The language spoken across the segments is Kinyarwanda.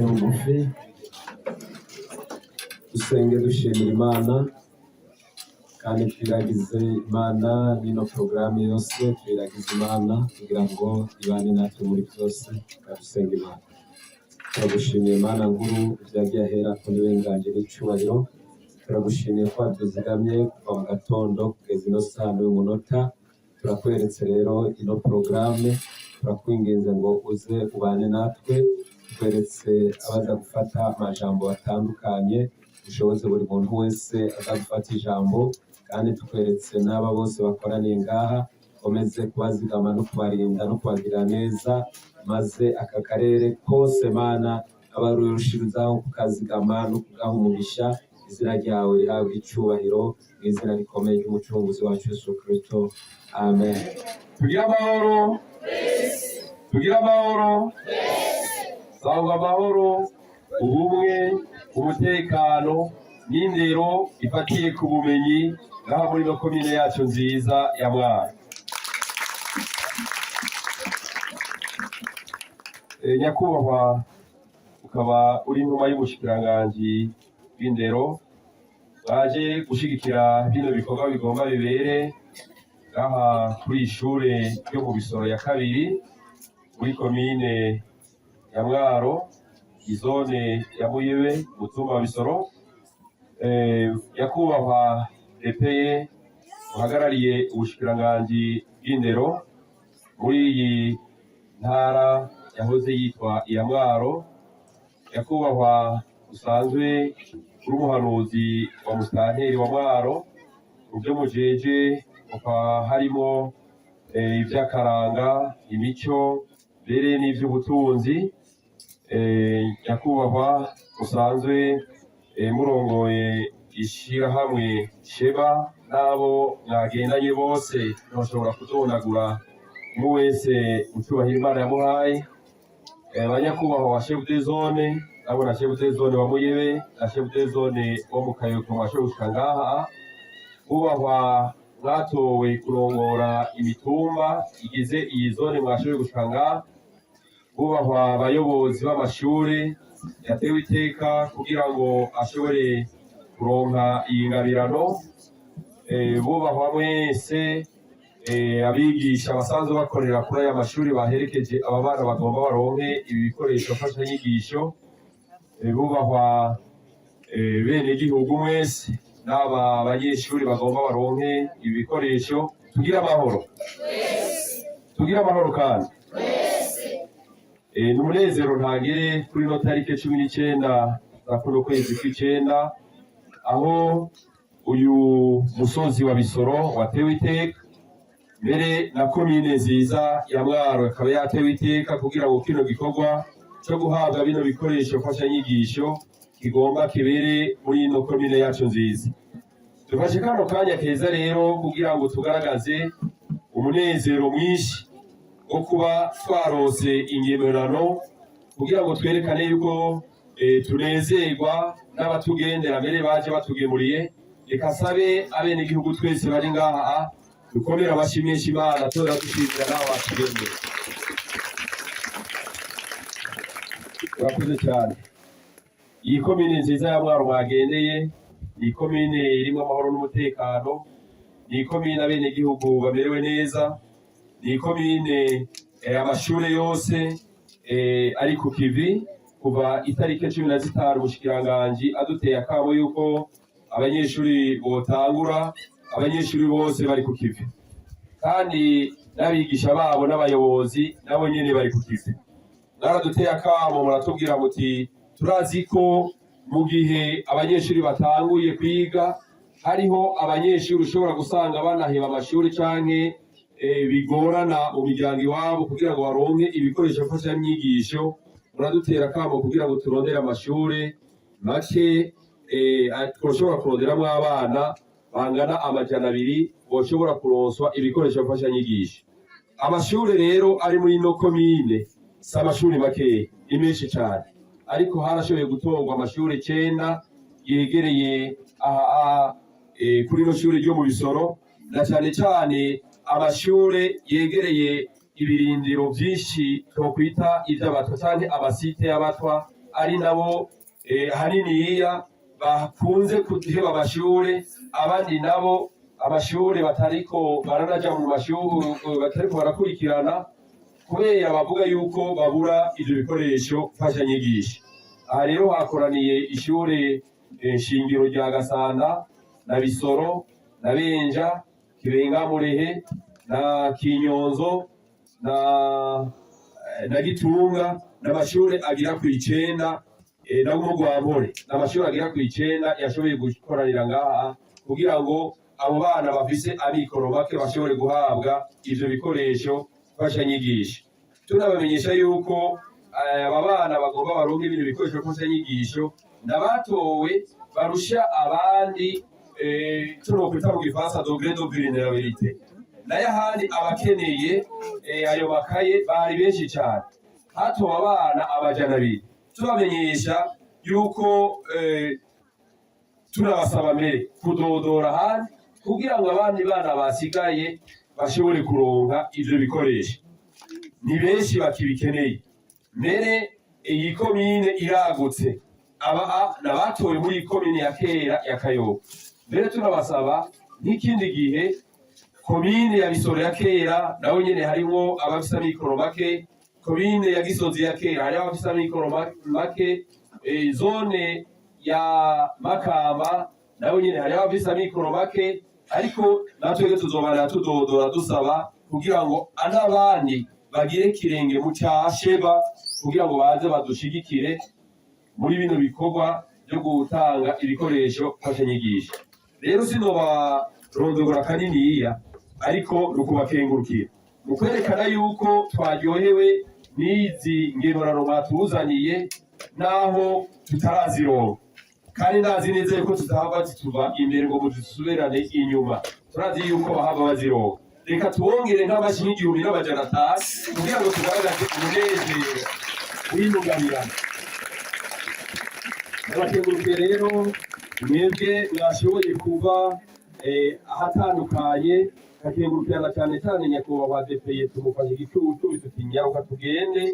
bugufi dusenge dushimira Imana kandi twiragize Imana n'ino porogaramu yose twiragize Imana kugira ngo ibane natwe muri byose. Dusenge Imana, turagushimiye Imana nkuru ibyagiye ahera ku n'uburenganzira n'icyubahiro. Turagushimiye ko waduzigamye kuva mu gatondo kugeza ino saa y'umunota. Turakweretse rero ino porogaramu, turakwinginze ngo uze ubane natwe. Tweretse abaza gufata amajambo atandukanye, ushoboze buri muntu wese aza gufata ijambo, kandi tukweretse n'aba bose bakoraniye ngaha, komeze kubazigama no kubarinda no kubagirira neza, maze aka karere kose Mana abarushirizaho kukazigama no kugaha umugisha. Izina ryawe rihabwe icyubahiro mu izina rikomeye ry'umucunguzi wacu Yesu Kristo, amen. Tugira amahoro, tugira amahoro, sangwa amahoro, ubumwe, umutekano n'indero ifatiye ku bumenyi ngaha muri no komine yacu nziza ya Mwaro. Nyakubahwa, ukaba uri intumwa y'umushikiranganji w'indero, baje gushigikira bino bikorwa bigomba bibere ngaha kuri ishure ryo mu Bisoro ya kabiri muri komine ya Mwaro, izone ya Muyebe, umutumba wa Bisoro. Nyakubahwa DPE uhagarariye ubushikiranganji bw'indero muri iyi ntara yahoze yitwa iya Mwaro. Nyakubahwa usanzwe uri umuhanuzi wa musitanteri wa Mwaro, mu byo mujeje ukaba harimo iby'akaranga, imico mbere n'iby'ubutunzi. Nyakubahwa usanzwe murongoye ishyirahamwe Sheba, n'abo mwagendanye bose ntibashobora kudonagura umwe wese ucyubahira Imana yamuhaye. Banyakubahwa wa chef de zone, abo na chef de zone wa Muyebe na chef de zone wo mu Kayoko mwashoboye gushika ngaha. Kubahwa mwatowe kurongora imitumba igize iyi zone mwashoboye gushika ngaha. Kubahwa abayobozi b'amashure yatewe iteka kugira ngo ashobore kuronka iyi ngabirano. Bubahwa mwese abigisha basanzwe bakorera kuri aya mashuri baherekeje aba bana bagomba baronke ibi bikoresho mfashanyigisho. Bubahwa bene gihugu mwese n'aba banyeshuri bagomba baronke ibi bikoresho. Tugira amahoro, tugira amahoro kandi n'umunezero ntagere kuri no tariki 19 za kuno kwezi kw'icenda, aho uyu musozi wa Bisoro watewe iteka, mbere na komine nziza ya Mwaro akaba yatewe iteka kugira ngo kino gikorwa cyo guhabwa bino bikoresho mfashanyigisho kigomba kibere muri ino komine yacu nziza. Dufashe kano kanya keza rero kugira ngo tugaragaze umunezero mwinshi wo kuba twarose ingemerano, kugira ngo twerekane yuko tunezerwa n'abatugendera mbere baje batugemuriye. Reka sabe abene igihugu twese bari ngaha dukomera abashimisha Imana, tora dushimira nawe batugendera. Urakoze cyane. Iyi komine nziza ya Mwaro mwagendeye ni komine irimo amahoro n'umutekano, ni komine abene igihugu bamerewe neza, ni komine amashure yose ari ku kivi. kuva itariki 15 umushikiranganji aduteye akamo yuko abanyeshuri botangura, abanyeshuri bose bari ku kivi kandi n'abigisha babo n'abayobozi nabo nyene bari ku kivi. Mwaraduteye akamo muratubwira muti turazi ko mu gihe abanyeshuri batanguye kwiga hariho abanyeshuri ushobora gusanga banaheba amashuri canke bigorana mu miryango iwabo kugira ngo baronke ibikoresho mfashanyigisho. Muradutera akamo kugira ngo turondere amashure make twoshobora kuronderamwo abana bangana 200 boshobora kuronswa ibikoresho mfashanyigisho. Amashure rero ari muri ino komine si amashuri make, ni menshi cane, ariko harashoboye gutorwa amashuri 9 yegereye kuri ino shure ryo mu Bisoro, na cane cane amashure yegereye ibirindiro vyinshi twokwita ivy'abatwa canke amasite y'abatwa, ari nabo haniniya bakunze kuheba amashure, abandi nabo amashure batariko baranaja mu mashure, batariko barakurikirana kubera bavuga yuko babura ivyo bikoresho mfashanyigisho. Aha rero hakoraniye ishure shingiro rya Gasanda na Bisoro na Benja, Kibengamurehe na Kinyonzo na Gitunga, n'amashure agira ku 9 na Mugwampore, n'amashure agira ku 9 yashoboye gukoranira ngaha kugira ngo abo bana bafise amikoro make bashobore guhabwa ivyo bikoresho mfashanyigisho. Tunabamenyesha yuko aba bana bagomba baronke ibintu bikoresho mfashanyigisho n'abatowe barusha abandi tunokwita mu Gifaransa degré de vulnérabilité, nayo ahandi abakeneye ayo makaye bari benshi cyane, hatowe abana 200. Tubamenyesha yuko turabasaba mbere kudodora ahandi kugira ngo abandi bana basigaye bashobore kuronka ivyo bikoresho. Ni benshi bakibikeneye, mbere iyi komine iragutse, n'abatowe muri komine ya kera ya Kayobe. Mbere turabasaba n'ikindi gihe komine ya Bisoro ya kera naho nyene harimo abafisa mikoro make, komine ya Gisozi ya kera hari abafisa mikoro make, zone ya Makamba naho nyene hari abafisa mikoro make, ariko natwe tuzobana tudodora dusaba kugira ngo anabandi bagire kirenge mu cyasheba kugira ngo baze badushigikire muri bino bikorwa byo gutanga ibikoresho mfashanyigisho. Rero sinoba rondogora kaniniya, ariko nukubakengurukira mu kwerekana yuko twaryohewe n'izi ngenorano batuzaniye naho tutarazironka, kandi ndazi neza yuko tutahava tuva imbere ngo dusubirane inyuma, turazi yuko bahava bazironka. Reka tubongere nk'amashyi 1,500 kugira ngo tugaragaze umunezero w'intunganirano. Abakengurukiye rero mwebwe mwashoboye kuba ahatandukanye, kakengurukirana cyane cyane nyakubahwa DPE tumufashe igicucu bitutinyaruka tugende,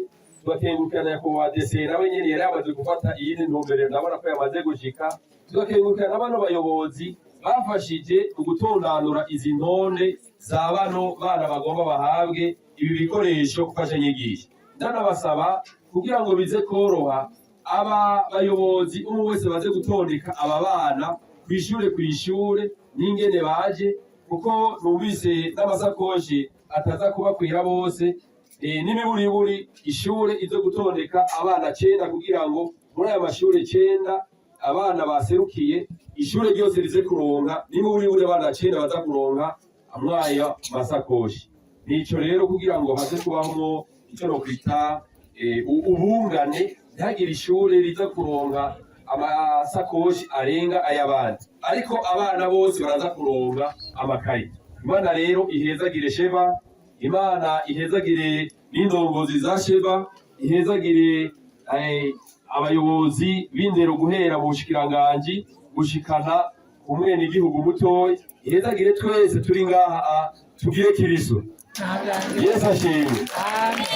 tugakengurukirana nyakubahwa DC nawe nyene yari yamaze gufata iyindi ntumbero, ndabona ko yamaze gushika. Tugakengurukirana bano bayobozi bafashije ugutondanura izi ntonde za bano bana bagomba bahabwe ibi bikoresho mfashanyigisho. Ndanabasaba kugira ngo bize koroha aba bayobozi umwe wese baze gutondeka aba bana kwishure n'ingene baje, kuko numvise n'amasakoshi ataza kubakwira bose, n'imiburiburi ishure izo gutondeka abana 9 kugira ngo muri aya mashure 9 abana baserukiye ishure ryose rize kuronka n'imiburiburi abana 9 baza kuronka amwaya masakoshi. Nico rero kugira ngo haze kubaho icyo no kwita ubungane, ntihagire ishure riza kuronka amasakoshi arenga ay'abandi, ariko abana bose baraza kuronka amakaye. Imana rero ihezagire Sheba, Imana ihezagire n'indongozi za Sheba, ihezagire abayobozi b'indero guhera mu bushikiranganji gushikana umwene igihugu mutoyi, ihezagire twese turi ngaha tugire Kristo. Yesu ashimwe. Amen.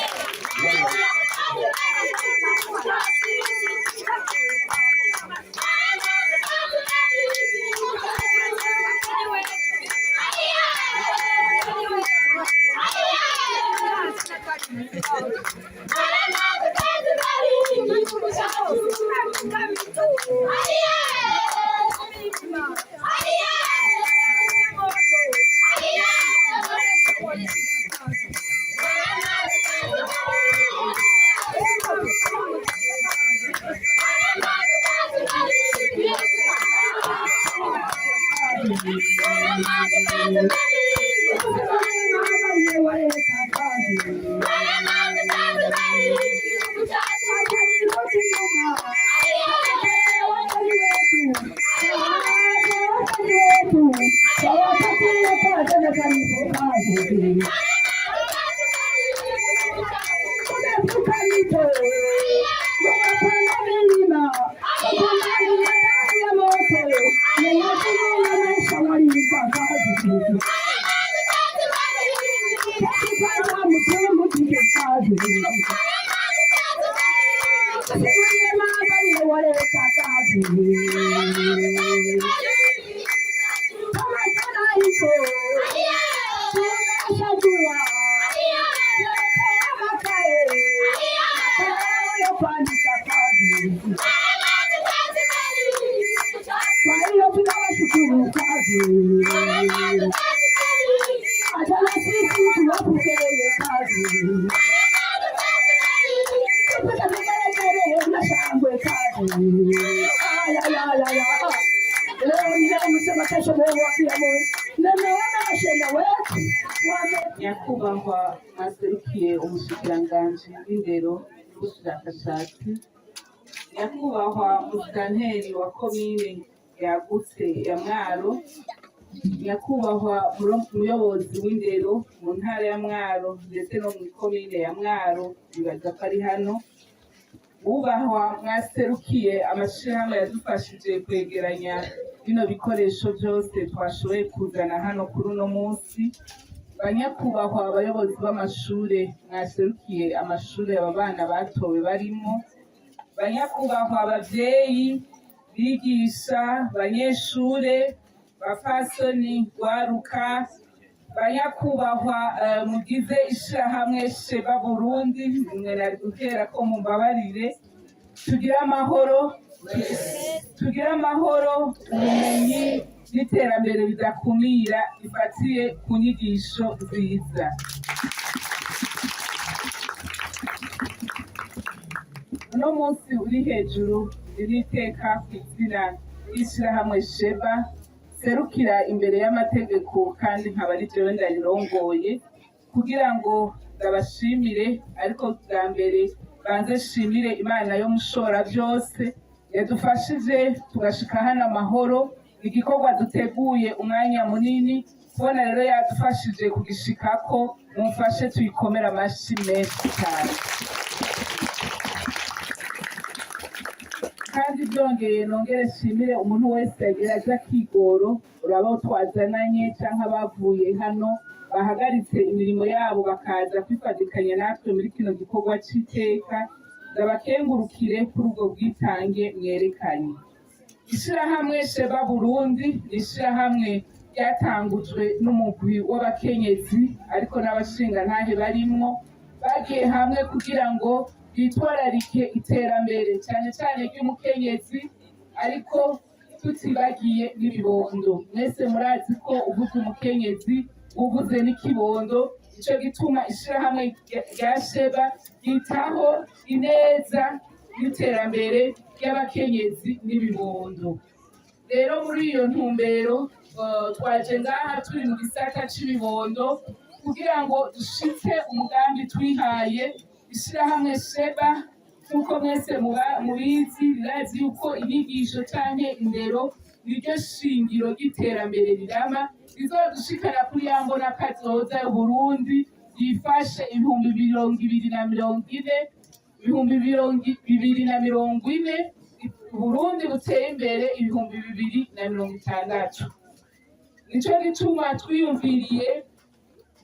nyakubahwa mwaserukiye umushikiranganji w'indero n'ubushakashatsi, nyakubahwa musitanteri wa komine yagutse ya Mwaro, nyakubahwa umuyobozi w'indero mu ntara ya Mwaro ndetse no mu komine ya Mwaro, bibaza ko ari hano, bubahwa mwaserukiye amashirahamwe yadufashije kwegeranya bino bikoresho byose twashoboye kuzana hano kuri uno munsi, banyakubahwa abayobozi b'amashure mwaserukiye amashure aba bana batowe barimo, banyakubahwa abavyeyi bigisha, banyeshure, bapfasoni, gwaruka, banyakubahwa mugize ishirahamwe Sheba Burundi, mwe nari guhera ko mumbabarire, tugire amahoro, ubumenyi n'iterambere bidakumira bifatiye ku nyigisho nziza. Uno munsi uri hejuru iriteka ku izina ry'ishirahamwe Sheba serukira imbere y'amategeko kandi nkaba ari jewe ndarirongoye, kugira ngo ndabashimire, ariko bwa mbere banze shimire Imana yo mushora byose yadufashije tugashika hano amahoro, igikorwa duteguye umwanya munini, kubona rero yadufashije kugishikako, mumfashe tuyikomera amashi menshi cyane. kandi byongeye nongere nshimire umuntu wese yagerageza akigoro, uraba twazananye cyangwa bavuye hano bahagaritse imirimo yabo bakaza kwifatikanya natwe muri kino gikorwa c'iteka, ndabakengurukire kuri ubwo bwitange mwerekanye. Ishirahamwe Sheba Burundi ni ishirahamwe ryatangujwe n'umugwi w'abakenyezi ariko n'abashingantahe barimwo, bagiye hamwe kugira ngo bitwararike iterambere cyane cyane ry'umukenyezi, ariko tutibagiye n'ibibondo. Mwese murazi ko uvuze umukenyezi uvuze n'ikibondo, ico gituma ishirahamwe rya Sheba ryitaho ineza n'iterambere ry'abakenyezi n'ibibondo. Rero muri iyo ntumbero twaje ngaha turi mu gisata c'ibibondo kugira ngo dushitse umugambi twihaye. Ishirahamwe Sheba nk'uko mwese mubizi, birazi yuko inyigisho canke indero niryo shingiro ry'iterambere rirama, rizodushikana kuri ya mbona kazoza y'Uburundi yifashe 2040, Uburundi buteye imbere 2060. Nico gituma twiyumviriye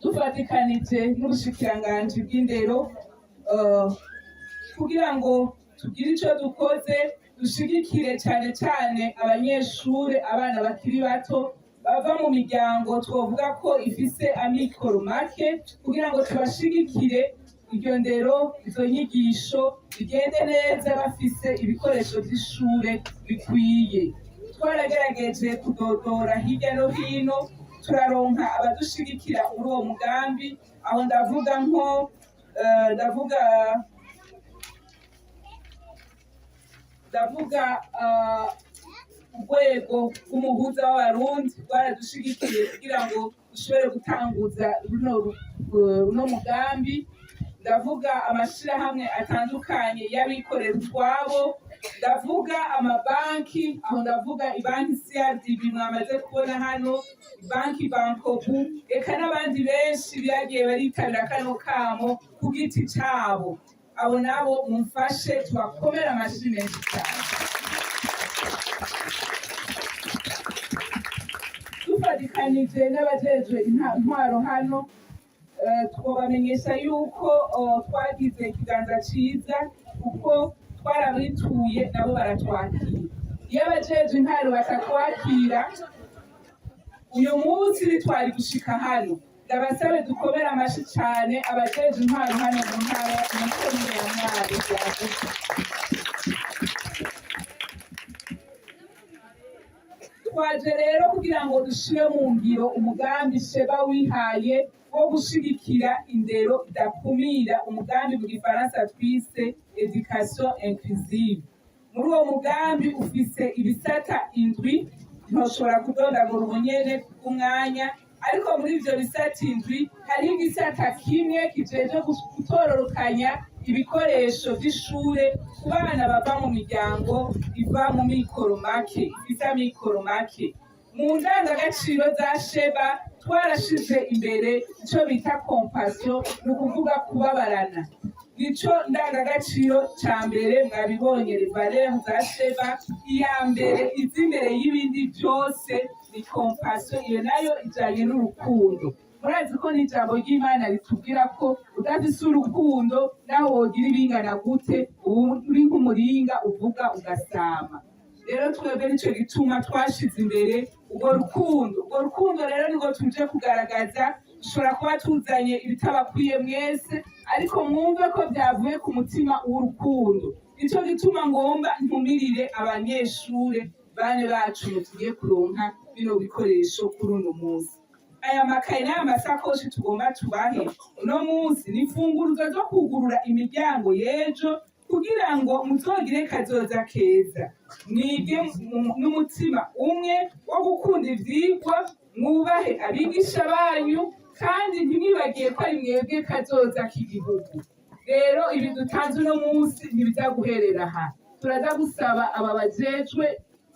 dufatikanije n'ubushikiranganji bw'indero kugira ngo tugire ico dukoze, dushigikire cyane cyane abanyeshure, abana bakiri bato bava mu miryango twovuga ko ifise amikoro make, kugira ngo tubashigikire iryo ndero, izo nyigisho bigende neza bafise ibikoresho vy'ishure bikwiye. Twaragerageje kudodora hirya no hino, turaronka abadushigikira muri uwo mugambi, aho ndavuga urwego rw'umuhuza w'abarundi rwaradushigikiye kugira ngo dushobore gutanguza runo mugambi. Ndavuga amashirahamwe atandukanye y'abikorera utwabo, ndavuga amabanki, aho ndavuga ibanki CRDB mwamaze kubona hano, ibanki Bankobu, eka n'abandi benshi byagiye baritabira kano kamo ku giti cabo. Abo nabo mumfashe tubakomera amashyi menshi cyane. Dufatikanije n'abajejwe intwaro hano, twabamenyesha yuko twagize ikiganza ciza kuko twarabituye nabo baratwakira. Iyo abajejwe intwaro batakwakira uyu munsi ntitwari gushika hano. Ndabasabe dukomere amashyi cyane abajejwe intwaro hano mu ntara y'Ikomine ya Mwaro. Twaje rero kugira ngo dushire mu ngiro umugambi Sheba wihaye wo gushigikira indero idakumira, umugambi mu gifaransa twise education inclusive. Muri uwo mugambi ufise ibisata indwi, ntoshobora kudondagura ubunyene bw'umwanya, ariko muri ivyo bisata indwi hariho igisata kimwe kijeje gutororokanya ibikoresho vy'ishure ku bana bava mu miryango iva mu mikoro make, ifise amikoro make. Mu ndangagaciro za Sheba twarashize imbere ico bita compassion, ni ukuvuga kubabarana. Nico ndangagaciro ca mbere mwabibonye valeur za Sheba, iya mbere izi imbere y'ibindi byose ni compassion, iyo nayo ijanye n'urukundo. Murazi ko n'ijambo ry'Imana ritubwira ko udafise urukundo naho wogira ibingana gute uri nk'umuringa uvuga ugasama. Rero twebwe nico gituma twashize imbere urwo rukundo rero nirwo tuje kugaragaza. Dushobora kuba tuzanye ibitabakwiye mwese, ariko mwumve ko byavuye ku mutima w'urukundo. Nico gituma ngomba ntumirire abanyeshure bane bacu tugiye kuronka bino bikoresho kuri uno munsi. Aya makaye n'aya masakoshi tugomba tubahe uno munsi ni imfunguruzo zo kugurura imiryango y'ejo kugira ngo muzogire kazoza keza. Mwige n'umutima umwe wo gukunda ivyigwa, mwubahe abigisha banyu, kandi ntimwibagiye ko ari mwebwe kazoza k'igihugu. Rero ibi dutanze uno munsi ntibiza guherera aha. Turaza gusaba aba bajejwe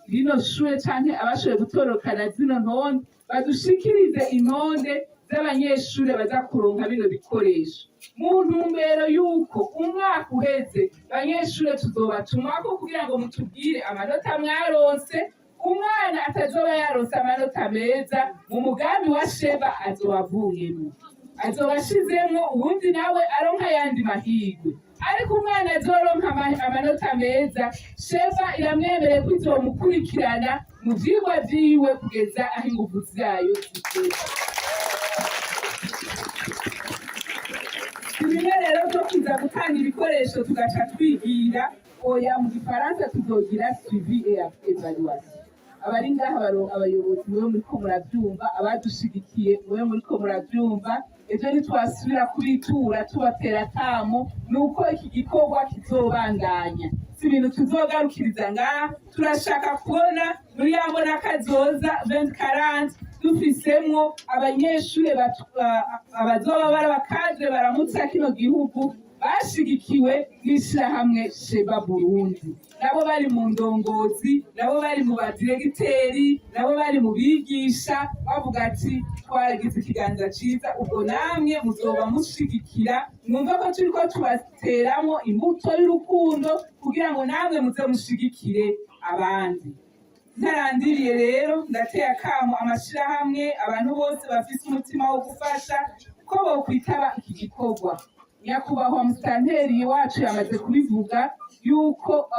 rino shure canke abashoboye gutorokana zino ntonde badushikirize intonde z'abanyeshure baza kuronka bino bikoresho, mu ntumbero yuko umwaka uheze abanyeshure tuzobatumako kugira ngo mutubwire amanota mwaronse. Umwana atazoba yaronse amanota meza mu mugambi wa Sheba azoba avuyemwo, azoba ashizemwo, ubundi nawe aronka ayandi mahirwe. Ariko umwana azoronka amanota meza, Sheba iramwemereye ko izomukurikirana mu vyigwa vyiwe kugeza aho inguvu zayo zigera. Rimwe rero zo kuza gutanga ibikoresho tugaca twigira, oya mu gifaransa tuzogira suivi et evaluation. Abari ngaha abayobozi mwewe muriko muravyumva, abadushigikiye mwewe muriko muravyumva, ejo ntitwasubira kubitura tubatera akamo, nuko iki gikorwa kizobandanya. Si ibintu tuzogarukiriza ngaha, turashaka kubona muri ya mbona kazoza 2040 dufisemwo abanyeshure abazoba bari abakadre baramutsa kino gihugu bashigikiwe n'ishirahamwe Sheba Burundi. Nabo bari mu ndongozi, nabo bari mu badiregiteri, nabo bari mu bigisha, bavuga ati twaragize ikiganza ciza. Ubwo namwe muzoba mushigikira, mwumva ko turiko tubateramwo imbuto y'urukundo kugira ngo namwe muze mushigikire abandi. Ntarandiriye rero ndateye akamo amashirahamwe, abantu bose bafise umutima wo gufasha ko bokwitaba iki gikorwa. Nyakubahwa musitanteri wacu yamaze kubivuga yuko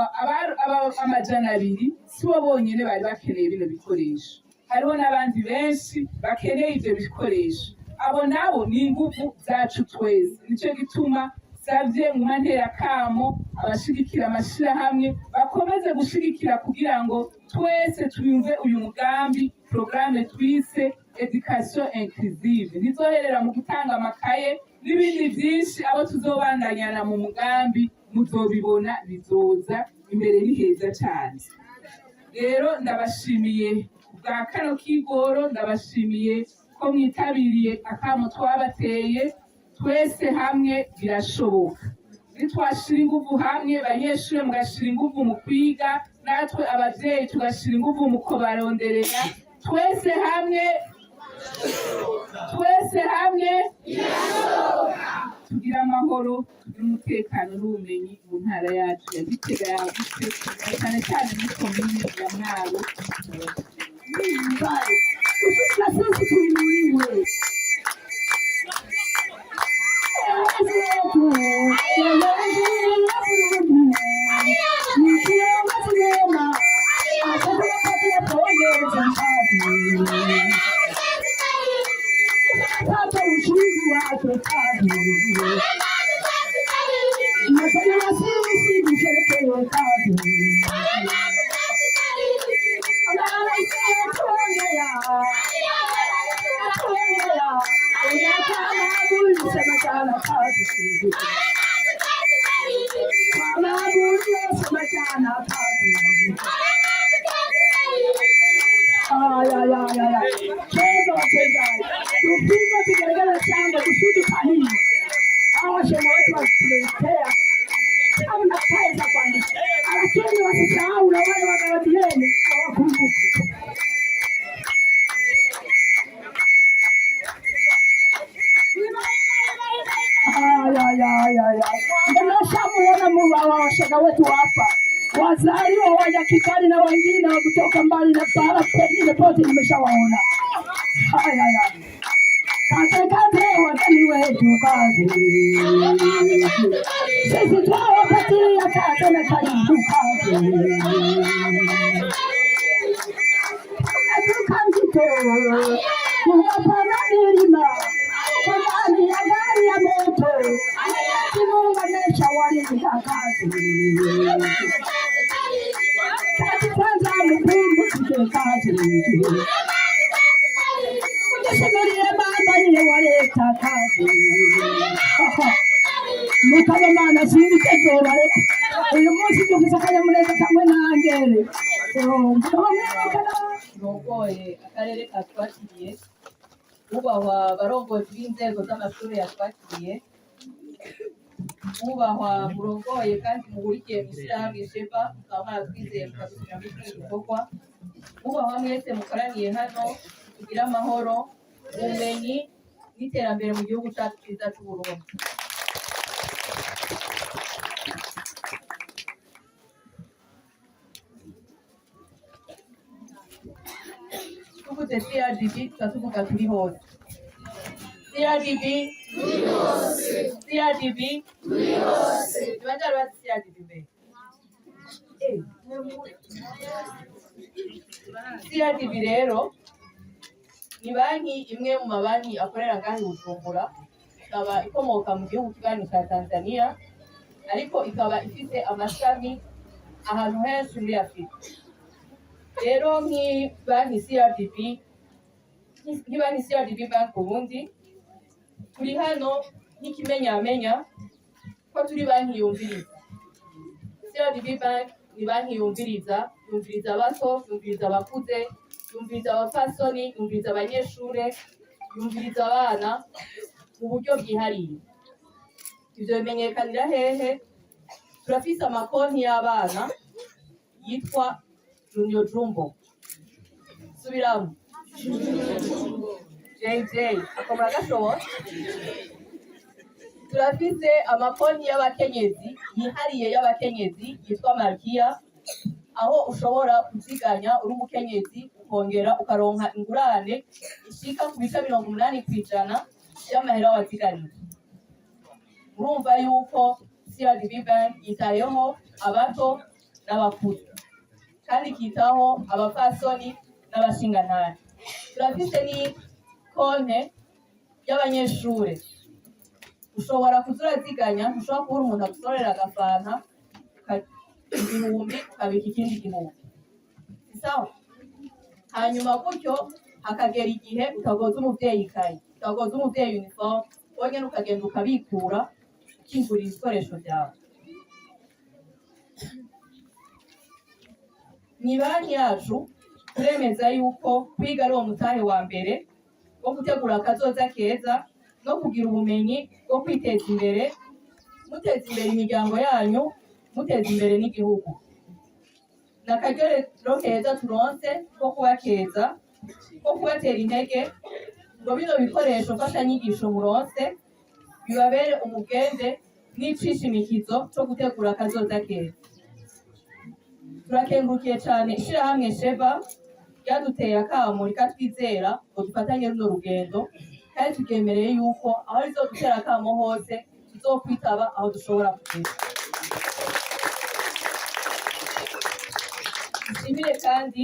amajana 200 sibo bonyene bari bakeneye bino bikoresho, hariho n'abandi benshi bakeneye ivyo bikoresho. Abo nabo ni inguvu zacu twese. Nico gituma savye mu mantera kamo abashigikira amashirahamwe bakomeze gushigikira kugira ngo twese twumve uyu mugambi programme twise education inclusive. Ntizoherera mu gutanga amakaye n'ibindi byinshi, abo tuzobandanyana mu mugambi muzobibona bizoza imbere. Ni heza cyane. Rero ndabashimiye bwa kano kigoro, ndabashimiye ko mwitabiriye akamo twabateye. Twese hamwe birashoboka, nitwashira inguvu hamwe, banyeshure mugashira inguvu mu kwiga, natwe abavyeyi tugashira inguvu mu kubaronderera. Twese hamwe tugira amahoro, tugira umutekano n'ubumenyi mu ntara yacu ya Gitega yagutse, cyane cyane muri komine ya Mwaro. Washaga wetu hapa wazaliwa waja Kikali na wengine wa kutoka mbali na bara pengine pote nimeshawaona. Haya katekate wageni wetu kazi, sisi twawapatia kata na karibu kazi. Natuka mjito kuwapana milima kwa ndani ya gari ya moto, timuunganisha walinda kazi. Kati kwanza mpungu kike kazi, mjisimilie mama niye waleta kazi. Mukaba mana sindi tezo waleta, uyu munsi dufise akanyamuneza kamwe nangere. Nugoye akarere katwakiriye, ubahwa barongozi b'inzego z'amashuri yatwakiriye, ubahwa murongoye kandi muhurikiye mw'ishirahamwe Sheba, mukaba mwaratwizeye mukadushyira muri kino gikorwa, ubahwa mwese mukoraniye hano, kugira amahoro, ubumenyi n'iterambere mu gihugu cyacu cyiza c'Uburundi. Tuvuze CRDB tukatuvuga turi hose. CRDB Ibanja rwati CRDB mbere. CRDB rero ni banki imwe mu mabanki akorera ngaho i Bujumbura, ikaba ikomoka mu gihugu kibanyi cya Tanzania, ariko ikaba ifite amashami ahantu henshi muri Afurika. Rero nk'ibanki CRDB Bank Burundi, turi hano nk'ikimenyamenya ko turi banki yumviriza. CRDB Bank ni banki yumviriza abato, yumviriza abakuze, yumviriza abapfasoni, yumviriza abanyeshure, yumviriza abana mu buryo bwihariye. Ivyo bimenyekanira hehe? Turafise amakonti y'abana yitwa Junior Jumbo. Subiramo. JJ, akomora gashobora. Turafise amakonti y'abakenyezi yihariye y'abakenyezi yitwa Markia, aho ushobora kuziganya uri umukenyezi ukongera ukaronka ingurane ishika ku bice 80% y'amahera waziganije. Urumva yuko CRDB Bank yitayeho abato n'abakuze, kandi kitaho abapfasoni n'abashingantari. Turafise ni konte y'abanyeshure, ushobora kuzuraziganya, ushobora kubura umuntu agusorera agafanta igihumbi ukabika ikindi gihumbi, sawa? Hanyuma gutyo hakagera igihe utagoza umuvyeyi ikaye, utagoza umuvyeyi uniform, wonyene ukagenda ukabikura ukingurira ibikoresho vyawe. Ni banki yacu turemeza yuko kwiga ari uwo mutahe wa mbere bwo gutegura akazoza keza no kugira ubumenyi bwo kwiteza imbere, muteza imbere imiryango yanyu, muteza imbere n'igihugu. Ni akaryo rero keza turonse ko kubakeza, ko kubatera intege ngo bino bikoresho mfashanyigisho muronse bibabere umugende n'icishimikizo co gutegura akazoza keza. Turakengurukiye cane ishirahamwe Sheba ryaduteye akamo rikatwizera ngo dufatanye runo rugendo, kandi tukemereye yuko aho rizodutera akamo hose tuzokwitaba aho dushobora kugera. Dushimire kandi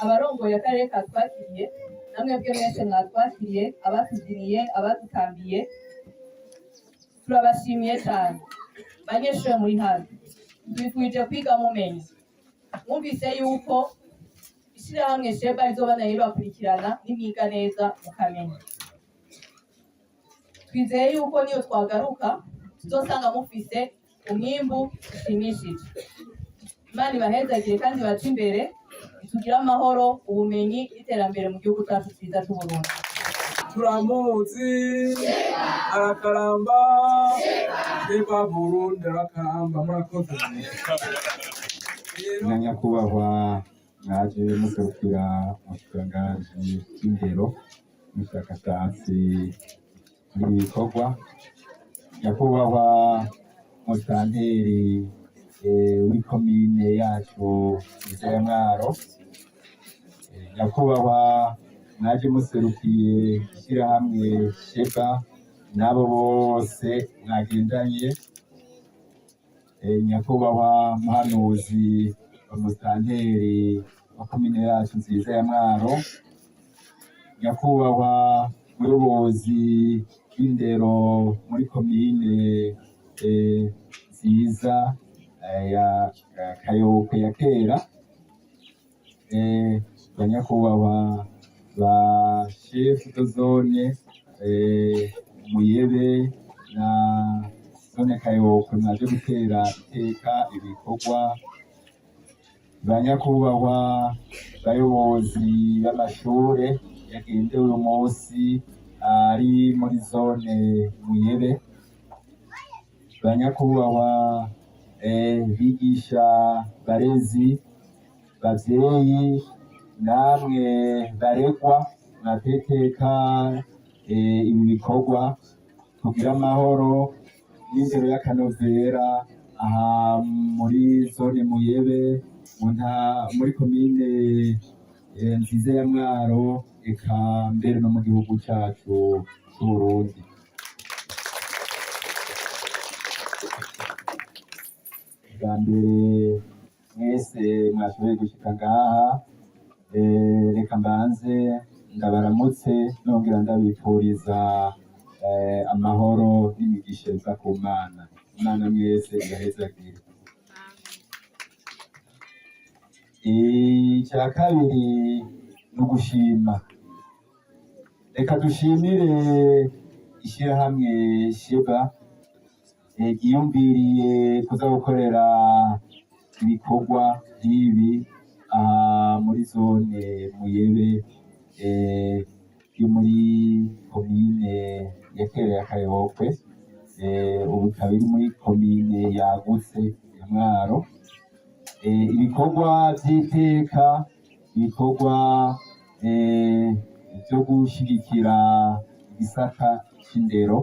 abarongoye akarere katwakiriye, namwebwe mwese mwatwakiriye, abatuziniye, abadutambiye, turabashimiye cane. Banyeshure muri hano, twifurije kwiga mumenye. Mwumvise yuko ishirahamwe Sheba rizobana ribakurikirana nimwiga neza mukamenya. Twizeye yuko niyo twagaruka tuzosanga mufise umwimbu ushimishije. Imana ibahezagire kandi bace imbere, tugire amahoro, ubumenyi n'iterambere mu gihugu cyacu cyiza c'Uburundi. turamuzi arakaramba Sheba Burundi arakaramba. Murakoze. na nyakubahwa mwaje muserukira umushikiranganji w'indero n'ubushakashatsi n'ibikorwa, nyakubahwa musitanteri w'ikomine yacu nziza ya Mwaro, nyakubahwa mwaje muserukiye ishyirahamwe Sheba n'abo bose mwagendanye, nyakubahwa muhanuzi wa musitanteri wa komine yacu nziza ya Mwaro, nyakubahwa muyobozi w'indero muri komine nziza ya Kayokwe ya kera, banyakubahwa ba chef de zone Muyebe na zone Kayokwe mwaje gutera iteka ibikorwa, banyakubahwa bayobozi b'amashure yagendewe uyu munsi ari muri zone Muyebe, banyakubahwa bigisha barezi, bavyeyi, namwe baregwa mwateteka ibi bikorwa kugira amahoro n'indero y'akanovera aha muri zone Muyebe muri komine nziza ya Mwaro, eka mbere no mu gihugu cyacu c'Uburundi. Bwa mbere mwese mwashoboye gushika ngaha, reka mbanze ndabaramutse nongera ndabifuriza amahoro n'imigisha iva ku Mana. Imana mwese ibahezagire. Icya kabiri ni ugushima. Reka dushimire ishyirahamwe Sheba ryiyumviriye kuza gukorera ibikorwa nk'ibi aha muri zone Muyebe yo muri komine ya kera ya Kayokwe, ubu ikaba iri muri komine yagutse ya Mwaro. Ibikorwa by'iteka, ibikorwa byo gushyigikira igisata c'indero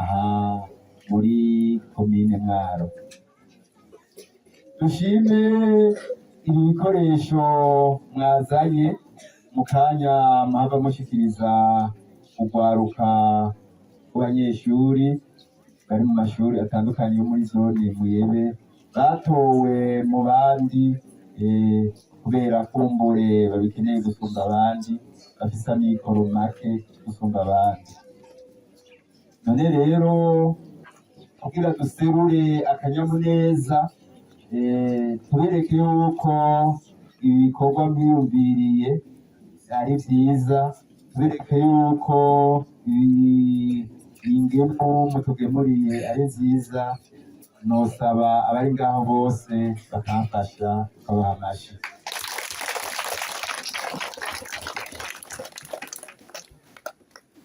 aha muri komine Mwaro. Dushime ibi bikoresho mwazanye mu kanya mahava mushikiriza urwaruka rw'abanyeshuri bari mu mashuri atandukanye yo muri zone Muyebe, batowe mu bandi kubera kumbure babikeneye gusumba abandi, bafise amikoro make gusumba abandi. None rero kugira duserure akanyamuneza, tubereke yuko ibikorwa mwiyumviriye ari vyiza, tubereke yuko ingemu mutugemuriye ari nziza. Nosaba abari ngaho bose bakamfasha kubaha amashi.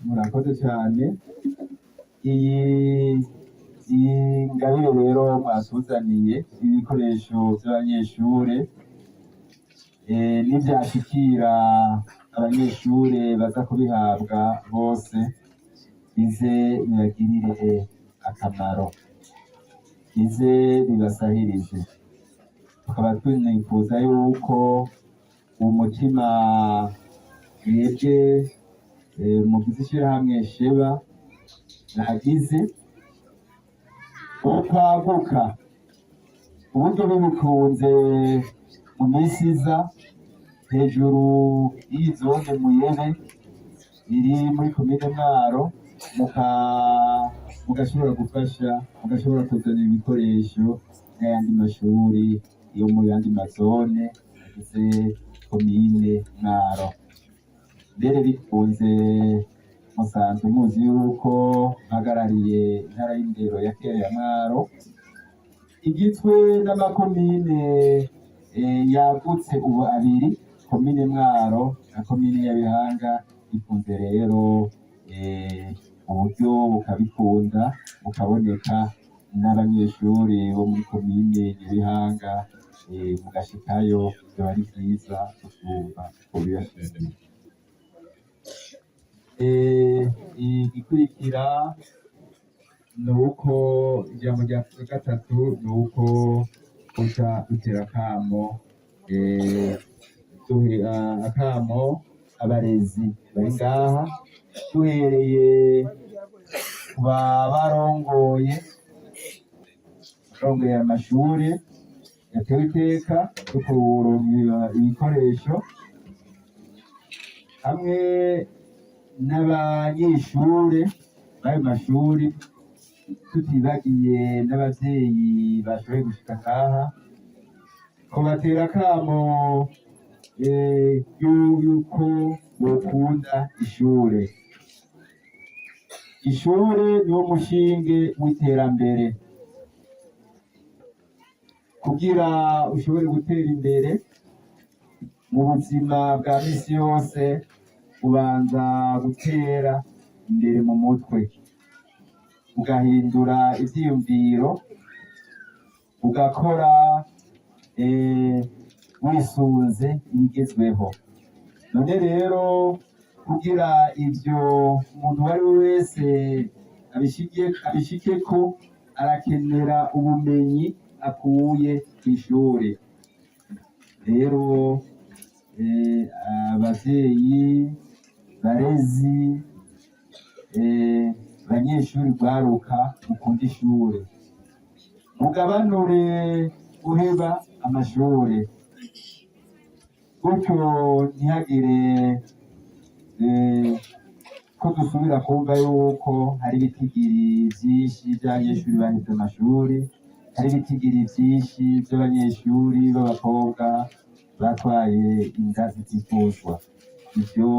murakoze cyane. Iyi ngabire rero mwatuzaniye ibikoresho by'abanyeshure n'ibyashikira abanyeshure baza kubihabwa bose bize bibagirire akamaro, bize bibasahirize. Tukaba tunifuza yuko umutima mwebwe mugize ishyirahamwe Sheba nagize ukwaguka uburyo bibikunze mu minsi iza hejuru y'izone Muyebe iri muri komine Mwaro, mugashobora gufasha, mugashobora kuzanira ibikoresho n'ayandi mashuri yo mu yandi mazone agize komine Mwaro. Mbere bikunze musanzwe muzi yuko mpagarariye intara y'indero ya kera ya Mwaro, igizwe n'amakomine yagutse ubu abiri, komine Mwaro na komine ya Bihanga. Bikunze rero uburyo bukabikunda bukaboneka n'abanyeshuri bo muri komine ya Bihanga mugashikayo, byaba ari byiza gusumba kubibashimira. Igikurikira ni uko ijambo rya gatatu ni uko uca dutera akamo abarezi bari ngaha, duhereye ku barongoye amashuri yatewe iteka yo kuronka ibikoresho, hamwe n'abanyeshure b'ayo mashuri, tutibagiye n'abavyeyi bashoboye gushika ngaha, ko batera akamo yuko bokunda ishure. Ishure niwo mushinge w'iterambere. Kugira ushobore gutera imbere mu buzima bwa misi yose, ubanza gutera imbere mu mutwe, ugahindura ivyiyumviro, ugakora wisunze ibigezweho. None rero kugira ivyo umuntu uwo ari we wese abishikeko, arakenera ubumenyi akuye kw'ishure. Rero abavyeyi, barezi, banyeshuri rwaruka mukunda ishure, mugabanure guheba amashure, gutyo ntihagire ko dusubira kumva yuko hari ibitigiri vyinshi vy'abanyeshuri bahevye amashuri, hari ibitigiri vyinshi vy'abanyeshuri b'abakobwa batwaye inda zitifuzwa. Ivyo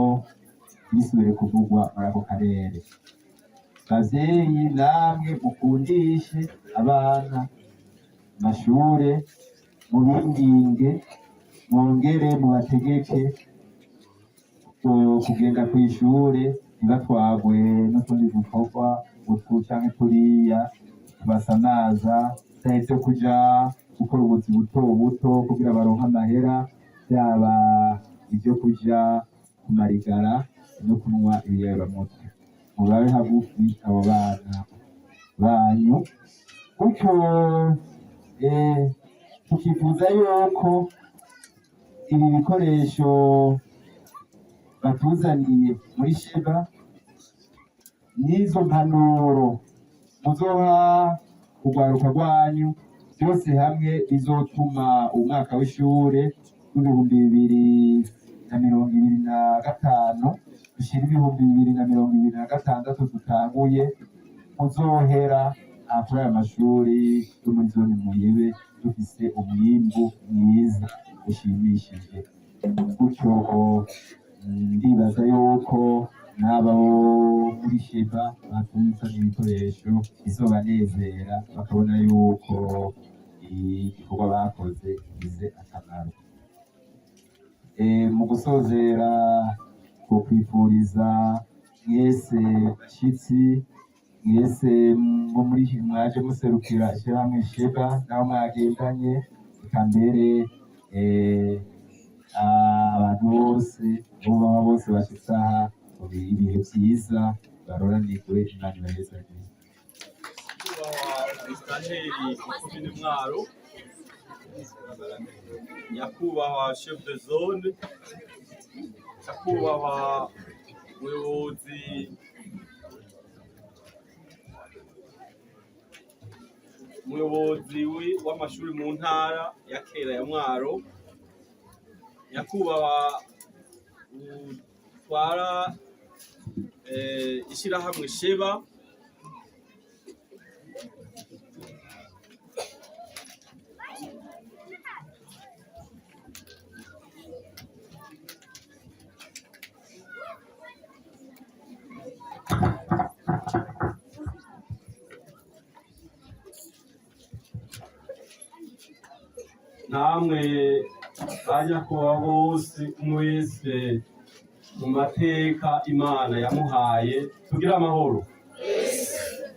bisubire kuvugwa muri ako karere. Bavyeyi namwe mukundishe abana amashure, mubinginge, mwongere mubategeke kugenda kw'ishure, ntibatwagwe n'utundi dukorwa utwu canke turiya tubasamaza, vyo kuja gukora ubuzi buto buto kugira baronke amahera, vyaba ivyo kuja kumarigara no kunywa ibiyabiramutwe. Murabe hagufi abo bana banyu, gutyo tukifuza yuko ibi bikoresho batuzaniye muri Sheba n'izo mpanuro muzoha urwaruka rwanyu, byose hamwe bizotuma umwaka w'ishure w'ibihumbi 2025 ushira 2026 dutanguye muzohera kuri aya mashuri yo muri zone Muyebe dufise umwimbu mwiza ushimishije. Gutyo ndibaza yuko n'abo muri Sheba batunze ibikoresho bizobanezera, bakabona yuko igikorwa bakoze gize akamaro. Mu gusozera, twokwifuriza mwese shitsi mwese muri mwaje muserukira ishyirahamwe Sheba naho mwagendanye eka mbere abantu bose baba bose bashitse aha mu ibihe byiza baroranirwe Imana ibahezagize. Musitanteri w'Komine Mwaro, nyakubahwa chef de zone, nyakubahwa umuyobozi w'amashuri mu ntara ya kera ya Mwaro, nyakubahwa utwara ishyirahamwe Sheba, namwe banyakubahwa bose umwe wese mu mateka Imana yamuhaye, tugira amahoro,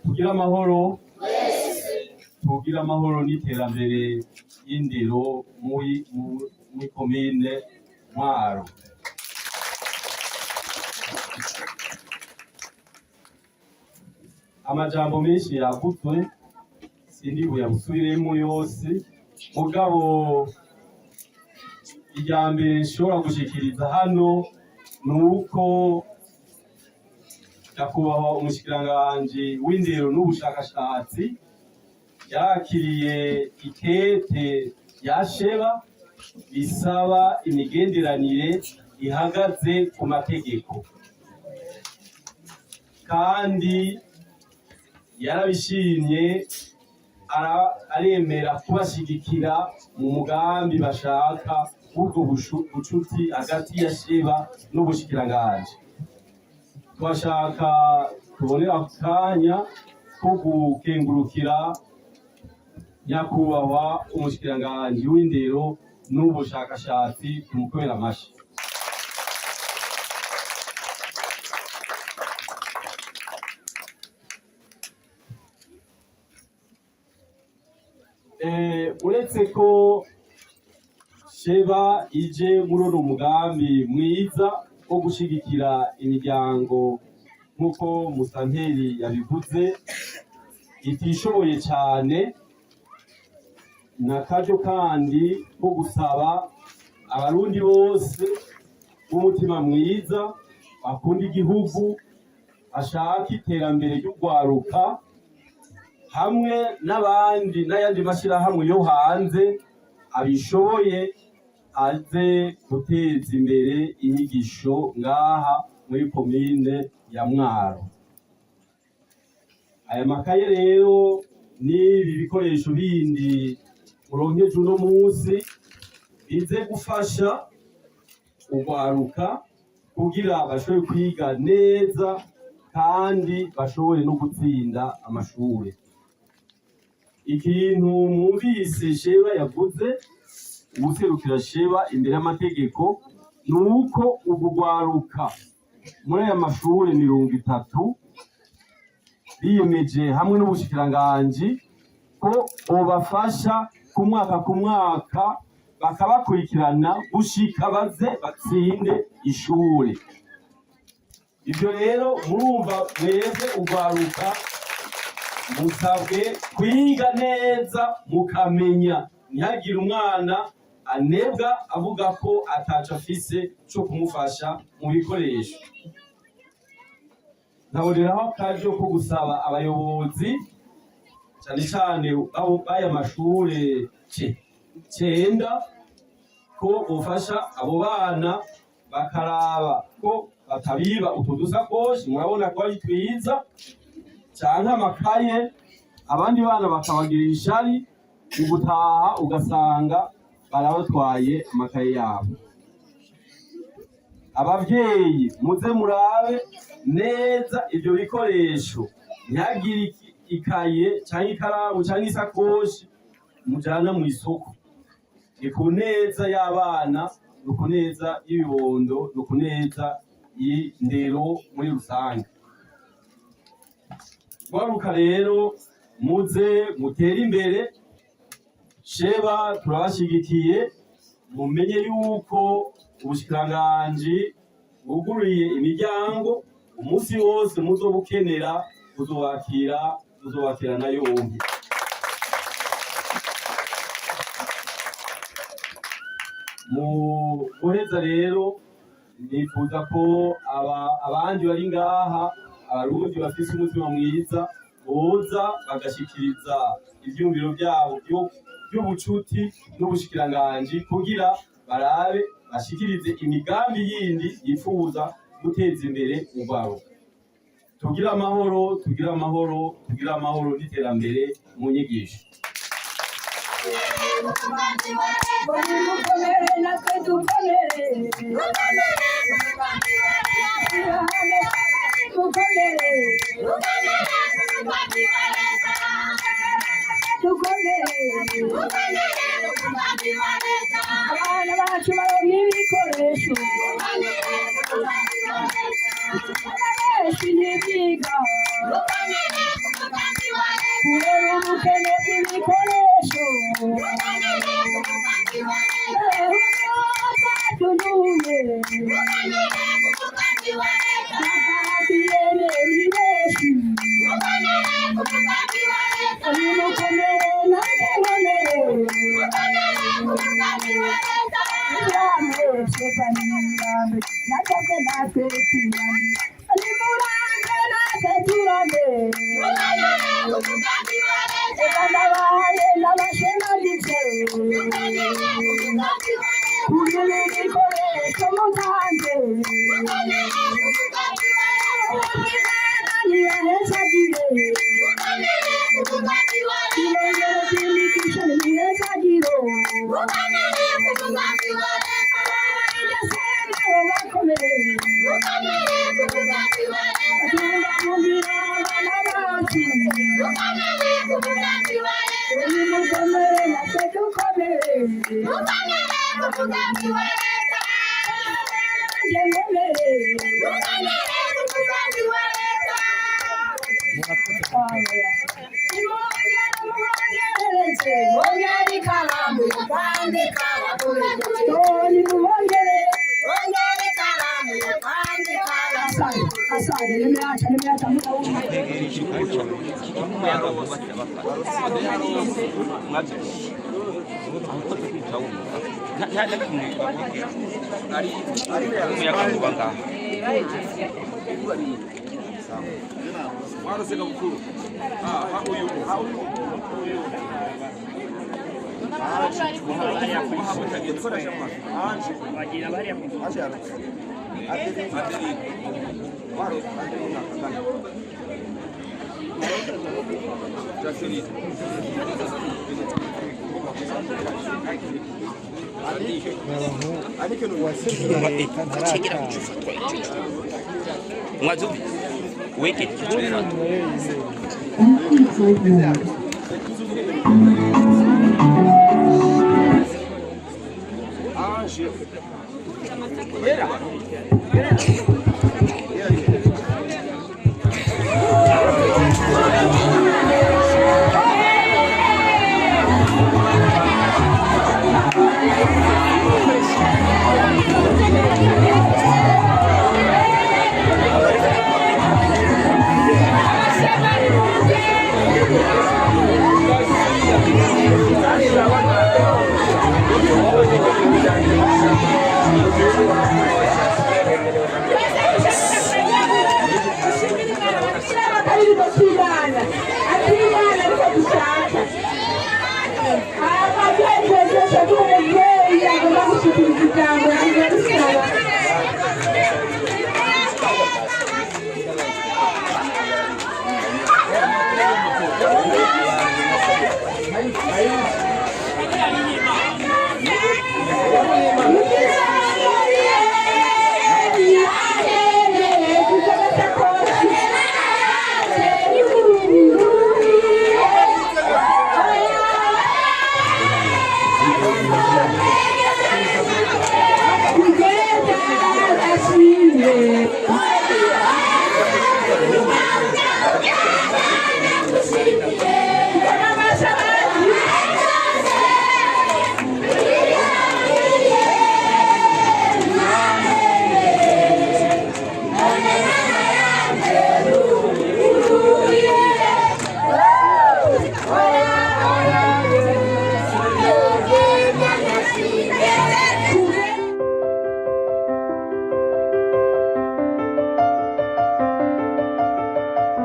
tugira amahoro, tugira amahoro n'iterambere y'indero muri komine Mwaro. Amajambo menshi yavuzwe sindi buyasubiremo yose, mugabo irya mbere nshobora gushikiriza hano nuko nyakubahwa umushikiranganji w'indero n'ubushakashatsi yakiriye ikete ya Sheba bisaba imigenderanire ihagaze ku mategeko, kandi yarabishimye aremera kubashigikira mu mugambi bashaka ubwo bucuti hagati ya Sheba n'ubushikiranganje. Twashaka tubonera akanya ko gukengurukira nyakubahwa umushikiranganji w'indero n'ubushakashatsi, tumukorera amashi. Uretse ko Sheba ije muri uno mugambi mwiza wo gushigikira imiryango nk'uko musitanteri yabivuze itishoboye cyane, n'akaryo kandi ko gusaba abarundi bose b'umutima mwiza bakunda igihugu bashaka iterambere ry'urwaruka hamwe n'ayandi mashyirahamwe yo hanze abishoboye aze guteza imbere inyigisho ngaha muri komine ya Mwaro. Aya makaye rero n'ibi bikoresho bindi muronkeje uno munsi bize gufasha urwaruka kugira bashobore kwiga neza kandi bashobore no gutsinda amashuri. Ikintu mwumvise Sheba yavuze, ubuserukira Sheba imbere y'amategeko, nuko urwaruka muri aya mashuri 30 biyemeje hamwe n'ubushikiranganji ko bobafasha ku mwaka bakabakurikirana gushika baze batsinde ishuri. Ibyo rero murumva mwebwe urwaruka musabwe kwiga neza mukamenya, ntihagire umwana anebwa avuga ko ataco afise cyo kumufasha mu bikoresho. Naboneraho akaryo ko gusaba abayobozi cyane cyane b'aya mashure 9 ko bufasha abo bana bakaraba ko batabiba utudusakoshi, murabona ko ari twiza cyangwa amakaye, abandi bana bakabagira ishari ugutaha ugasanga barabatwaye amakaye yabo. Abavyeyi muze murabe neza ibyo bikoresho, ntihagire ikaye cyangwa ikaramu cyangwa isakoshi mujana mu isoko. Ni ku neza y'abana, ni ku neza y'ibibondo, ni ku neza y'indero muri rusange. Rwaruka rero muze mutere imbere, sheba turabashigikiye, mumenye yuko ubushikiranganji bwuguriye imiryango umunsi wose muzobukenera muzobakira na yombi. Mu guheza rero nifuza ko abandi bari ngaha, abarundi bafise umutima mwiza boza bagashikiriza ivyumviro vyabo by'ubucuti n'ubushikiranganji kugira barabe bashikirize imigambi yindi yifuza guteza imbere urwaruka. Tugira amahoro, tugira amahoro, tugira amahoro n'iterambere mu nyigisho. Abana bacu baronka ibikoresho n'ibyiga kubera ubukene bw'ibikoresho tunuye nakabiyene ni benshi nimukomere namukomere nakabwe natwe tuyane nimurange natwe turane ekanabaye n'abashenanitse kugira ibikoresho mutanze niyahezagire irengero ry'imigisho niyahezagiro Angelo.